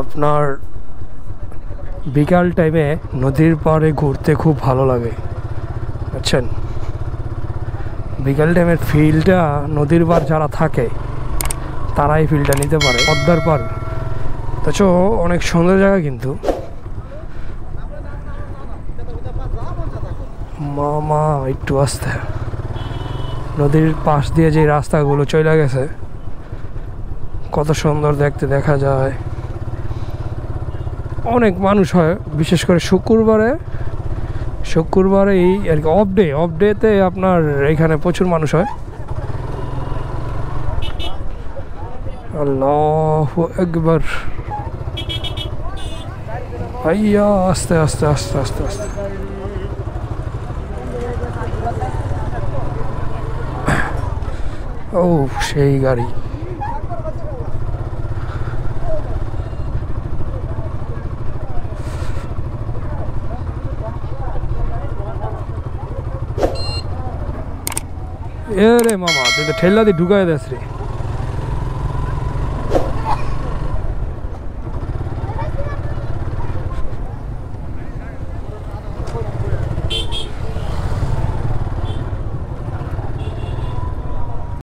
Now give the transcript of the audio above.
আপনার বিকাল টাইমে নদীর পাড়ে ঘুরতে খুব ভালো লাগে, বুঝছেন। বিকাল টাইমের ফিলটা নদীর পাড় যারা থাকে তারাই ফিলটা নিতে পারে। পদ্মার পাড় তো অনেক সুন্দর জায়গা, কিন্তু মামা একটু আসতে, নদীর পাশ দিয়ে যে রাস্তাগুলো চলে গেছে কত সুন্দর দেখতে, দেখা যায়। অনেক মানুষ হয়, বিশেষ করে শুক্রবারে এই আর কি অফ ডেতে আপনার এখানে প্রচুর মানুষ হয়। আল্লাহু আকবার। ভাইয়া আস্তে আস্তে আস্তে আস্তে আস্তে। ও সেই গাড়ি। এ রে মামা, তুই তো ঠেলা দিয়ে ঢুকাই দিস রে।